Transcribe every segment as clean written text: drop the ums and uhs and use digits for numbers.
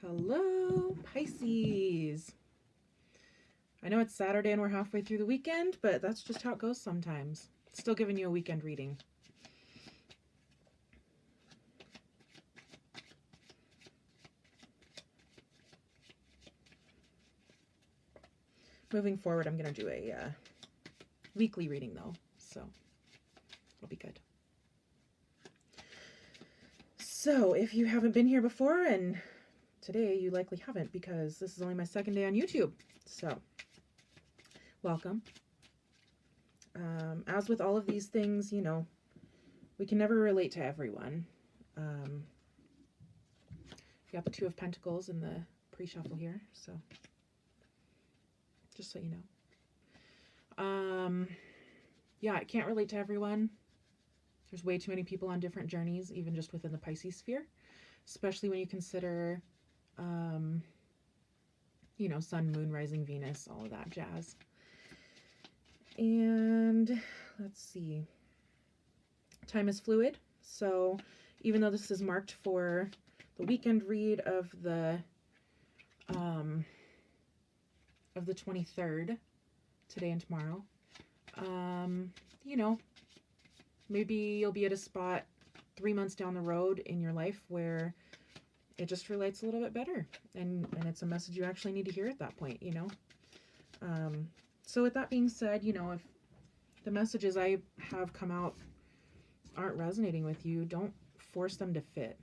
Hello, Pisces. I know it's Saturday and we're halfway through the weekend, but that's just how it goes sometimes. Still giving you a weekend reading. Moving forward, I'm going to do a weekly reading though, so it'll be good. So if you haven't been here before, and today you likely haven't because this is only my second day on YouTube, so welcome. As with all of these things, you know, we can never relate to everyone. You got the Two of Pentacles in the pre-shuffle here, so just so you know. Yeah, I can't relate to everyone. There's way too many people on different journeys, even just within the Pisces sphere, especially when you consider, you know, Sun, Moon, Rising, Venus, all of that jazz. And let's see. Time is fluid, so even though this is marked for the weekend read of the 23rd, today and tomorrow, you know, maybe you'll be at a spot 3 months down the road in your life where it just relates a little bit better, and it's a message you actually need to hear at that point, you know. So with that being said, you know, if the messages I have come out aren't resonating with you, don't force them to fit.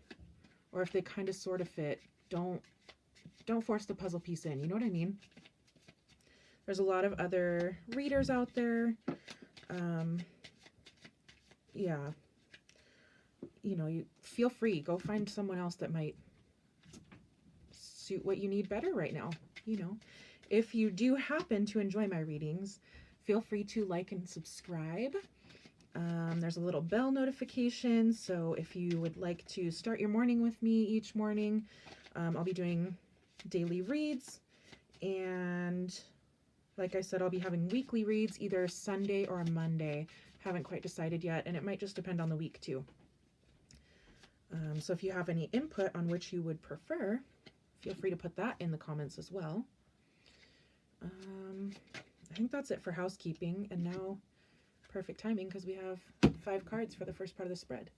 Or if they kind of sort of fit, don't force the puzzle piece in, you know what I mean? There's a lot of other readers out there. Yeah, you know, you feel free, go find someone else that might suit what you need better right now, you know. If you do happen to enjoy my readings, feel free to like and subscribe. There's a little bell notification, so if you would like to start your morning with me each morning, I'll be doing daily reads, and like I said, I'll be having weekly reads either Sunday or Monday. Haven't quite decided yet, and it might just depend on the week too. So if you have any input on which you would prefer, feel free to put that in the comments as well. I think that's it for housekeeping, and now perfect timing because we have 5 cards for the first part of the spread.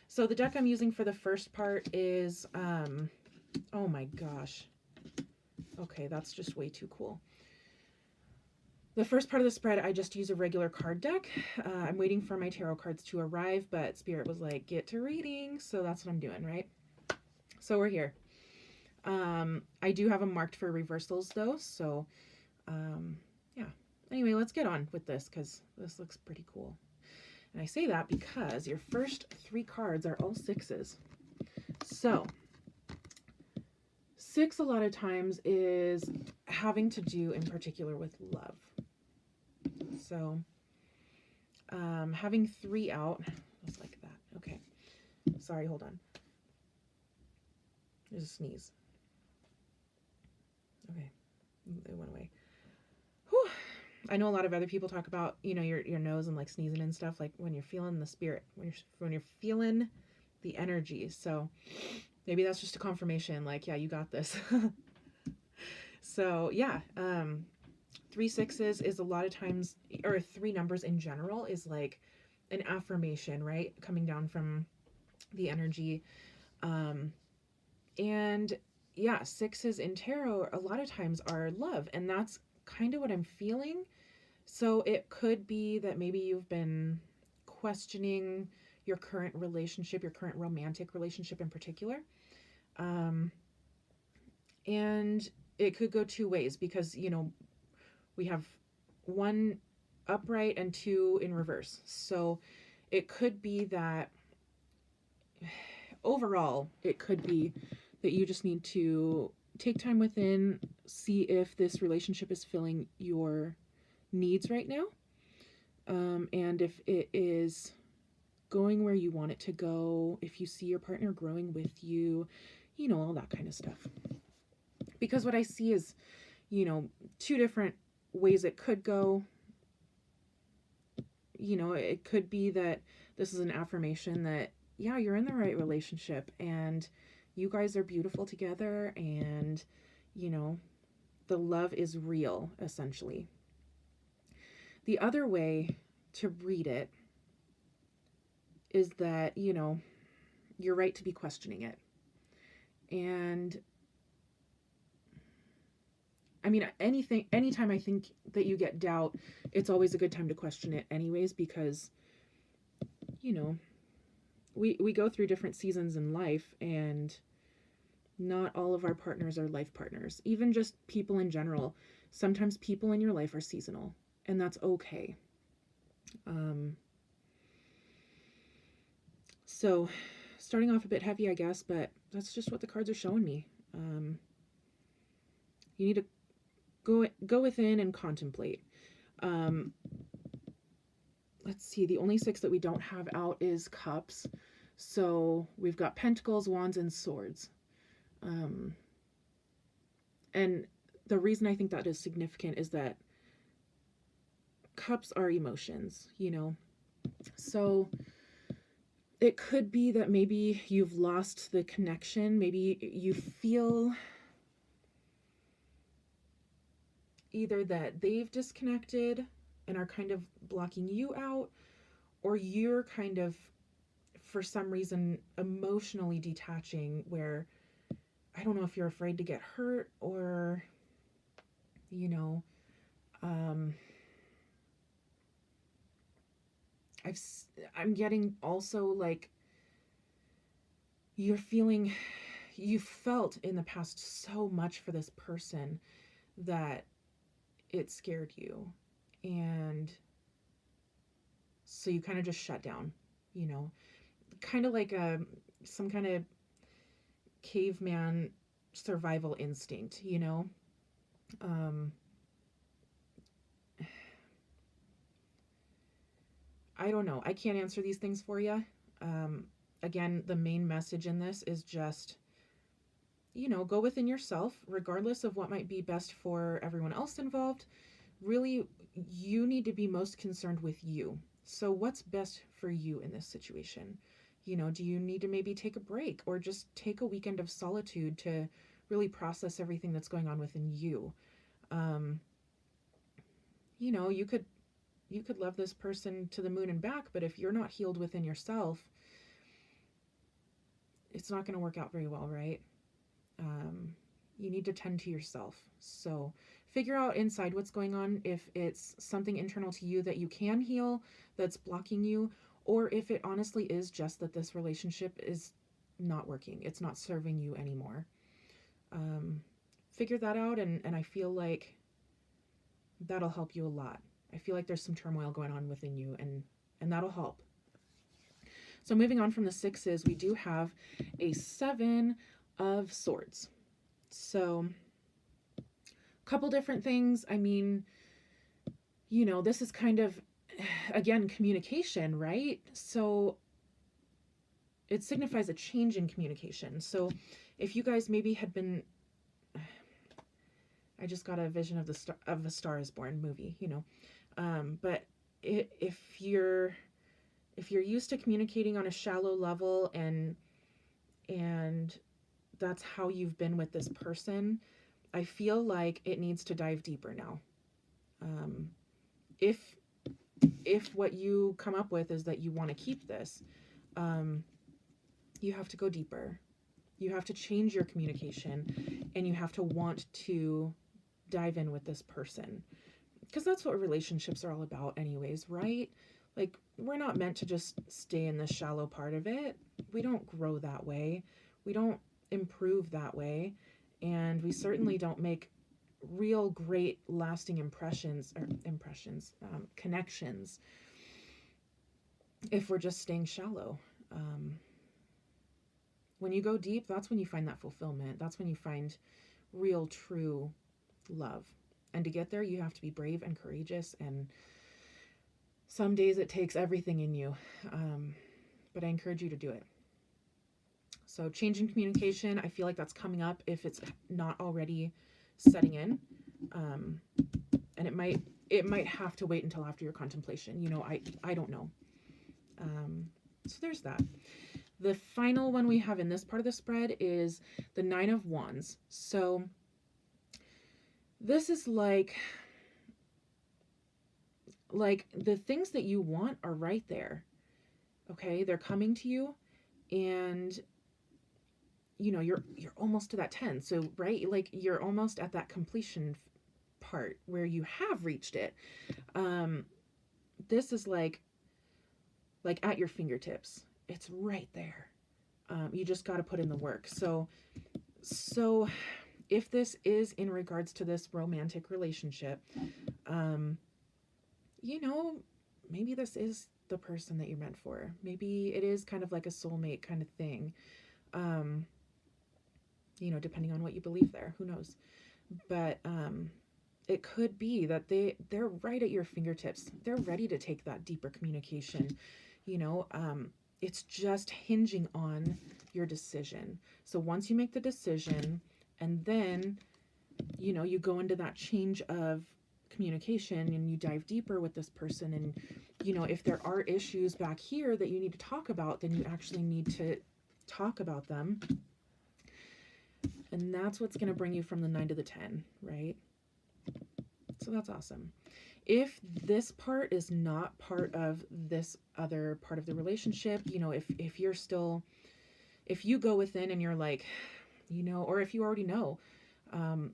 So the deck I'm using for the first part is, oh my gosh. Okay, that's just way too cool. The first part of the spread, I just use a regular card deck. I'm waiting for my tarot cards to arrive, but Spirit was like, get to reading, so that's what I'm doing, right? So we're here. I do have them marked for reversals though, so yeah. Anyway, let's get on with this because this looks pretty cool. And I say that because your first 3 cards are all 6s. So 6 a lot of times is having to do in particular with love. So having 3 out, just like that. Okay. Sorry, hold on. There's a sneeze. Okay. It went away. Whew. I know a lot of other people talk about, you know, your nose and like sneezing and stuff, like when you're feeling the spirit, when you're feeling the energy. So maybe that's just a confirmation, like, yeah, you got this. So yeah, 3 6s is a lot of times, or 3 numbers in general is like an affirmation, right? Coming down from the energy. And yeah, 6s in tarot a lot of times are love, and that's kind of what I'm feeling. So it could be that maybe you've been questioning your current relationship, your current romantic relationship in particular. And it could go 2 ways because, you know, we have 1 upright and 2 in reverse. So it could be that overall, it could be that you just need to take time within, see if this relationship is filling your needs right now. And if it is going where you want it to go, if you see your partner growing with you, you know, all that kind of stuff. Because what I see is, you know, 2 different ways it could go. You know, it could be that this is an affirmation that, yeah, you're in the right relationship and You guys are beautiful together, and, you know, the love is real, essentially. The other way to read it is that, you know, you're right to be questioning it. And I mean, anytime I think that you get doubt, it's always a good time to question it anyways, because, you know, we go through different seasons in life, and not all of our partners are life partners. Even just people in general. Sometimes people in your life are seasonal, and that's okay. So starting off a bit heavy, I guess, but that's just what the cards are showing me. You need to go within and contemplate. Let's see, the only 6 that we don't have out is cups. So we've got pentacles, wands, and swords. And the reason I think that is significant is that cups are emotions, you know. So it could be that maybe you've lost the connection. Maybe you feel either that they've disconnected and are kind of blocking you out, or you're kind of, for some reason, emotionally detaching, where I don't know if you're afraid to get hurt, or, you know, I'm getting also like you felt in the past so much for this person that it scared you, and so you kind of just shut down, you know, kind of like some kind of caveman survival instinct, you know. I don't know. I can't answer these things for you. Again, the main message in this is just, you know, go within yourself, regardless of what might be best for everyone else involved. Really, you need to be most concerned with you. So what's best for you in this situation? You know, do you need to maybe take a break, or just take a weekend of solitude to really process everything that's going on within you? You know, you could love this person to the moon and back, but if you're not healed within yourself, it's not going to work out very well, right? You need to tend to yourself. So figure out inside what's going on, if it's something internal to you that you can heal that's blocking you, or if it honestly is just that this relationship is not working. It's not serving you anymore. Figure that out, and I feel like that'll help you a lot. I feel like there's some turmoil going on within you, and that'll help. So moving on from the 6s, we do have a 7 of Swords. So a couple different things. I mean, you know, this is kind of, again, communication, right? So it signifies a change in communication. So if you guys maybe had been, I just got a vision of A Star Is Born movie, you know. But if you're used to communicating on a shallow level, and that's how you've been with this person, I feel like it needs to dive deeper now. If what you come up with is that you want to keep this, you have to go deeper. You have to change your communication, and you have to want to dive in with this person. Because that's what relationships are all about anyways, right? Like, we're not meant to just stay in the shallow part of it. We don't grow that way. We don't improve that way. And we certainly don't make real great lasting connections if we're just staying shallow. When you go deep, that's when you find that fulfillment. That's when you find real, true love. And to get there, you have to be brave and courageous, and some days it takes everything in you, but I encourage you to do it. So changing communication, I feel like that's coming up if it's not already setting in, and it might have to wait until after your contemplation. You know, I don't know. So there's that. The final one we have in this part of the spread is the Nine of Wands. So this is like the things that you want are right there. Okay, they're coming to you, and you know, you're almost to that 10. So right, like you're almost at that completion part where you have reached it. This is like at your fingertips. It's right there. You just got to put in the work. So if this is in regards to this romantic relationship, you know, maybe this is the person that you're meant for. Maybe it is kind of like a soulmate kind of thing. You know, depending on what you believe there, who knows? But it could be that they're right at your fingertips. They're ready to take that deeper communication. You know, it's just hinging on your decision. So once you make the decision, and then, you know, you go into that change of communication and you dive deeper with this person, and, you know, if there are issues back here that you need to talk about, then you actually need to talk about them. And that's what's going to bring you from the 9 to the 10, right? So that's awesome. If this part is not part of this other part of the relationship, you know, if you're still, if you go within and you're like, you know, or if you already know,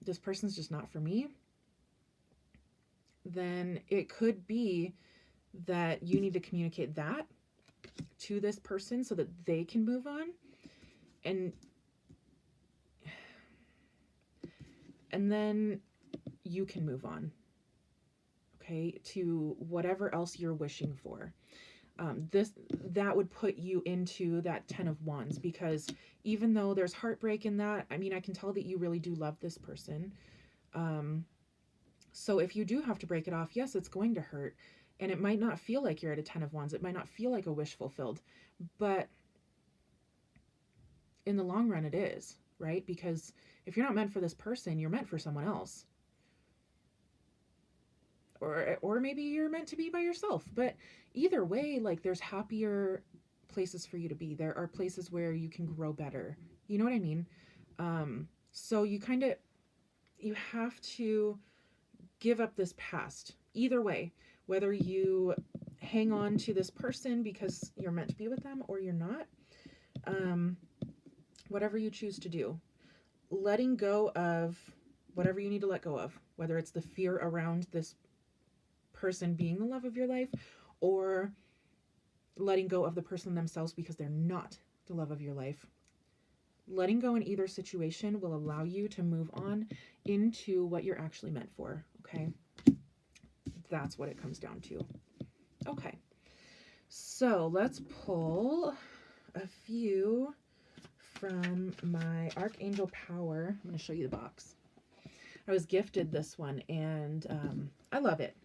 this person's just not for me, then it could be that you need to communicate that to this person so that they can move on. And then you can move on, okay, to whatever else you're wishing for. That would put you into that 10 of Wands, because even though there's heartbreak in that, I mean, I can tell that you really do love this person. So if you do have to break it off, yes, it's going to hurt. And it might not feel like you're at a 10 of Wands. It might not feel like a wish fulfilled. But in the long run, it is, right? Because if you're not meant for this person, you're meant for someone else. Or maybe you're meant to be by yourself. But either way, like, there's happier places for you to be. There are places where you can grow better. You know what I mean? So you have to give up this past. Either way, whether you hang on to this person because you're meant to be with them or you're not, whatever you choose to do, letting go of whatever you need to let go of, whether it's the fear around this person being the love of your life, or letting go of the person themselves because they're not the love of your life. Letting go in either situation will allow you to move on into what you're actually meant for, okay? That's what it comes down to. Okay, so let's pull a few from my Archangel Power. I'm going to show you the box. I was gifted this one, and I love it.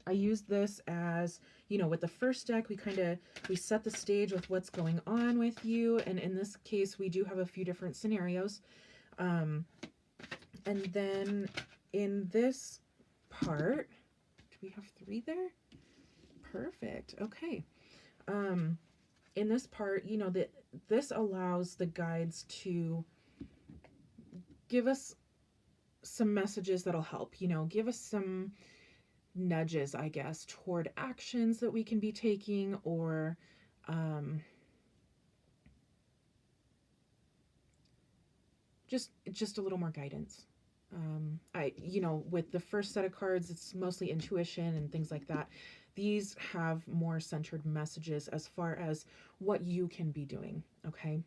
I used this as, you know, with the first deck, we set the stage with what's going on with you. And in this case, we do have a few different scenarios. And then in this part, do we have 3 there? Perfect. Okay. In this part, you know, this allows the guides to give us some messages that'll help, you know, give us some nudges, I guess, toward actions that we can be taking, or just a little more guidance. You know, with the first set of cards, it's mostly intuition and things like that. These have more centered messages as far as what you can be doing, okay?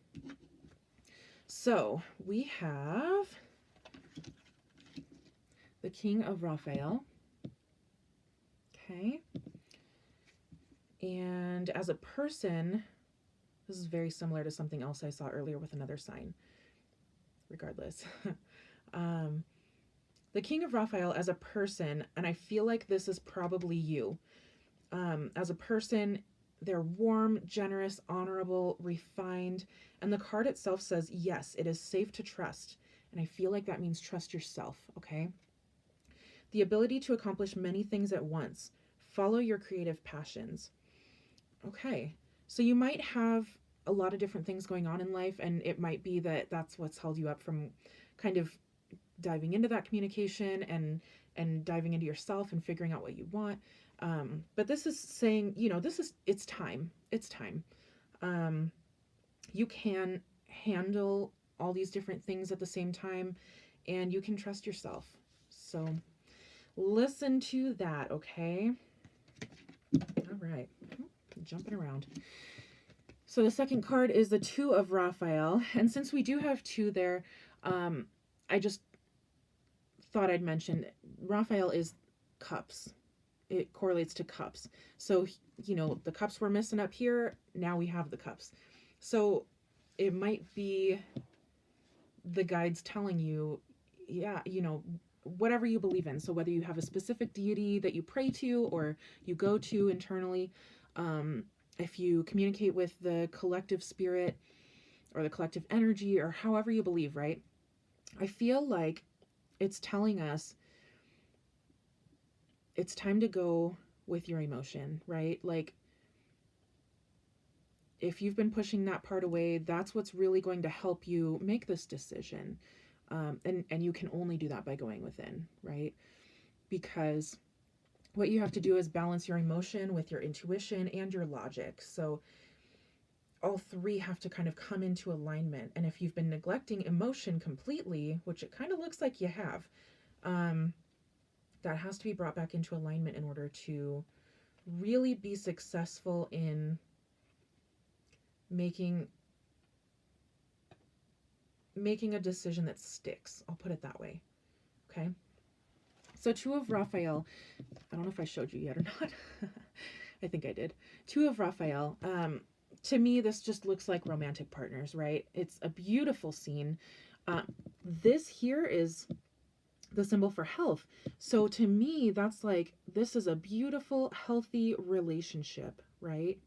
So we have the King of Raphael. Okay. And as a person, this is very similar to something else I saw earlier with another sign. Regardless. The King of Raphael as a person, and I feel like this is probably you. As a person, they're warm, generous, honorable, refined, and the card itself says, yes, it is safe to trust. And I feel like that means trust yourself, okay? The ability to accomplish many things at once. Follow your creative passions. Okay, so you might have a lot of different things going on in life, and it might be that that's what's held you up from kind of diving into that communication and diving into yourself and figuring out what you want. But this is saying, it's time. It's time. You can handle all these different things at the same time, and you can trust yourself. So listen to that, okay? All right. Jumping around. So the second card is the Two of Raphael. And since we do have two there, I just thought I'd mention Raphael is cups. It correlates to cups. So, the cups were missing up here. Now we have the cups. So it might be the guides telling you, yeah, whatever you believe in. So whether you have a specific deity that you pray to or you go to internally, if you communicate with the collective spirit or the collective energy or however you believe, right? I feel like it's telling us it's time to go with your emotion, right? Like, if you've been pushing that part away, that's what's really going to help you make this decision. And you can only do that by going within, right? Because what you have to do is balance your emotion with your intuition and your logic. So all three have to kind of come into alignment. And if you've been neglecting emotion completely, which it kind of looks like you have, that has to be brought back into alignment in order to really be successful in making a decision that sticks. I'll put it that way. Okay. So Two of Raphael, I don't know if I showed you yet or not. I think I did. Two of Raphael. To me, this just looks like romantic partners, right? It's a beautiful scene. This here is the symbol for health. So to me, that's like, this is a beautiful, healthy relationship, right?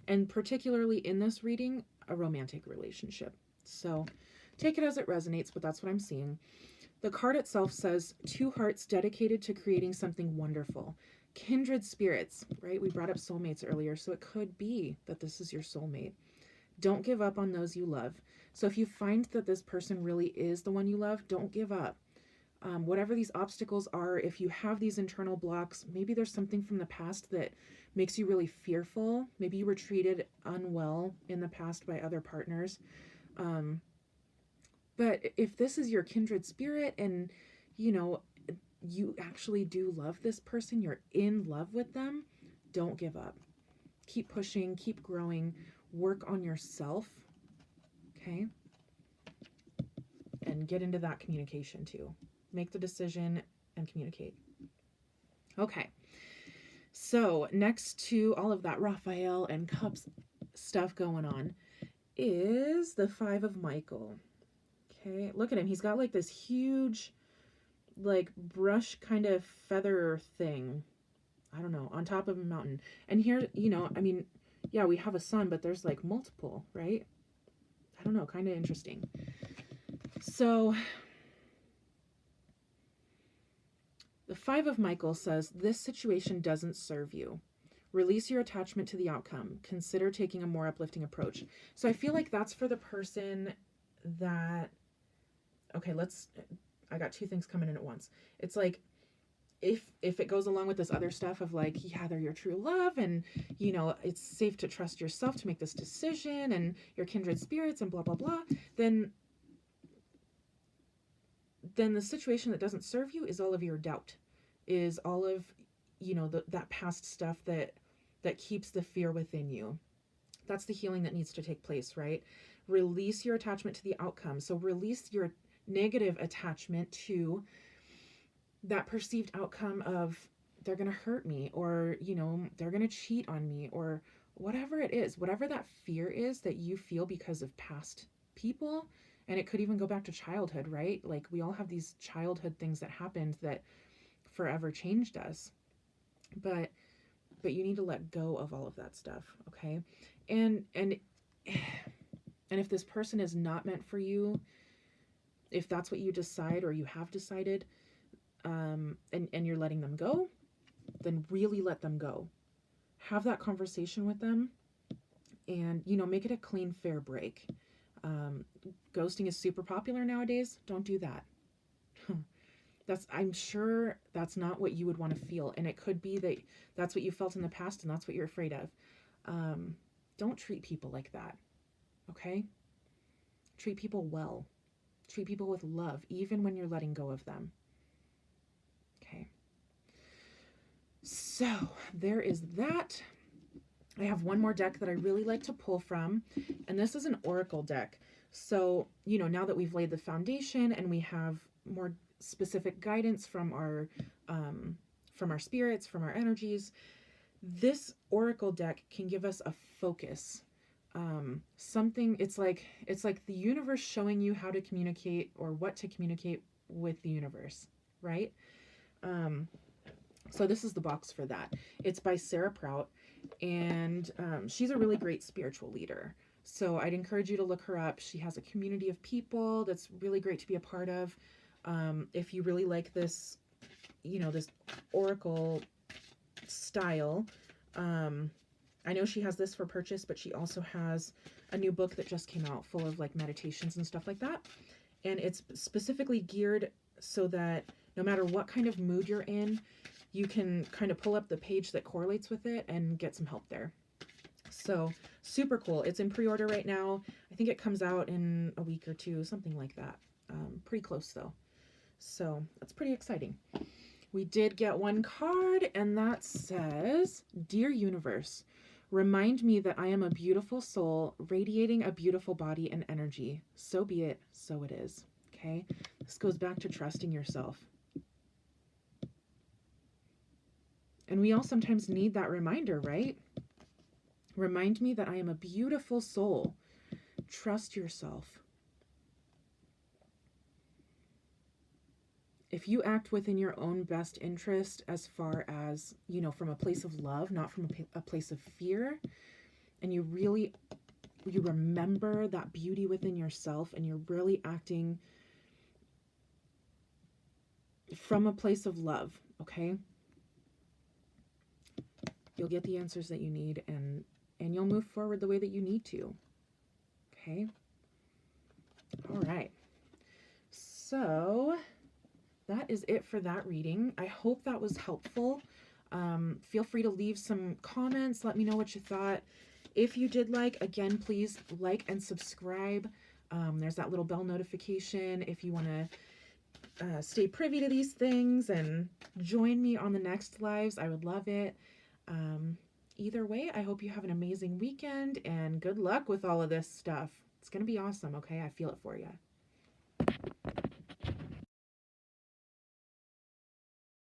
And particularly in this reading, a romantic relationship. So take it as it resonates, but that's what I'm seeing. The card itself says, two hearts dedicated to creating something wonderful. Kindred spirits, right? We brought up soulmates earlier, so it could be that this is your soulmate. Don't give up on those you love. So if you find that this person really is the one you love, don't give up. Whatever these obstacles are, if you have these internal blocks, maybe there's something from the past that makes you really fearful. Maybe you were treated unwell in the past by other partners. But if this is your kindred spirit and, you actually do love this person, you're in love with them, don't give up. Keep pushing, keep growing, work on yourself, okay? And get into that communication too. Make the decision and communicate. Okay. So next to all of that Raphael and Cups stuff going on is the Five of Michael. Okay, look at him. He's got like this huge, like brush kind of feather thing. I don't know, on top of a mountain. And here, yeah, we have a sun, but there's like multiple, right? I don't know, kind of interesting. So the Five of Michael says, this situation doesn't serve you. Release your attachment to the outcome. Consider taking a more uplifting approach. So I feel like that's for the person that, okay, I got two things coming in at once. It's like, if it goes along with this other stuff of like, yeah, they're your true love and, it's safe to trust yourself to make this decision and your kindred spirits and blah, blah, blah, then the situation that doesn't serve you is all of your doubt, is all of, that past stuff that keeps the fear within you. That's the healing that needs to take place, right? Release your attachment to the outcome. So release your negative attachment to that perceived outcome of they're going to hurt me or, they're going to cheat on me or whatever it is, whatever that fear is that you feel because of past people. And it could even go back to childhood, right? Like we all have these childhood things that happened that forever changed us. But you need to let go of all of that stuff, okay? And if this person is not meant for you, if that's what you decide or you have decided, and you're letting them go, then really let them go. Have that conversation with them and, make it a clean, fair break. Ghosting is super popular nowadays. Don't do that. I'm sure that's not what you would want to feel. And it could be that that's what you felt in the past and that's what you're afraid of. Don't treat people like that. Okay? Treat people well. Treat people with love, even when you're letting go of them. Okay. So there is that. I have one more deck that I really like to pull from, and this is an oracle deck. So, now that we've laid the foundation and we have more specific guidance from our spirits, from our energies, this oracle deck can give us a focus. Something, it's like the universe showing you how to communicate or what to communicate with the universe, right? So this is the box for that. It's by Sarah Prout, and she's a really great spiritual leader. So I'd encourage you to look her up. She has a community of people that's really great to be a part of. If you really like this, this oracle style, I know she has this for purchase, but she also has a new book that just came out full of like meditations and stuff like that. And it's specifically geared so that no matter what kind of mood you're in, you can kind of pull up the page that correlates with it and get some help there. So super cool. It's in pre-order right now. I think it comes out in a week or two, something like that. Pretty close though. So that's pretty exciting. We did get one card, and that says, Dear Universe, remind me that I am a beautiful soul radiating a beautiful body and energy. So be it, so it is. Okay? This goes back to trusting yourself. And we all sometimes need that reminder, right? Remind me that I am a beautiful soul. Trust yourself. If you act within your own best interest as far as, from a place of love, not from a place of fear, and you remember that beauty within yourself and you're really acting from a place of love, okay? You'll get the answers that you need, and you'll move forward the way that you need to, okay? All right. So that is it for that reading. I hope that was helpful. Feel free to leave some comments. Let me know what you thought. If you did again, please like and subscribe. There's that little bell notification if you want to stay privy to these things and join me on the next lives. I would love it. Either way, I hope you have an amazing weekend and good luck with all of this stuff. It's going to be awesome, okay? I feel it for you.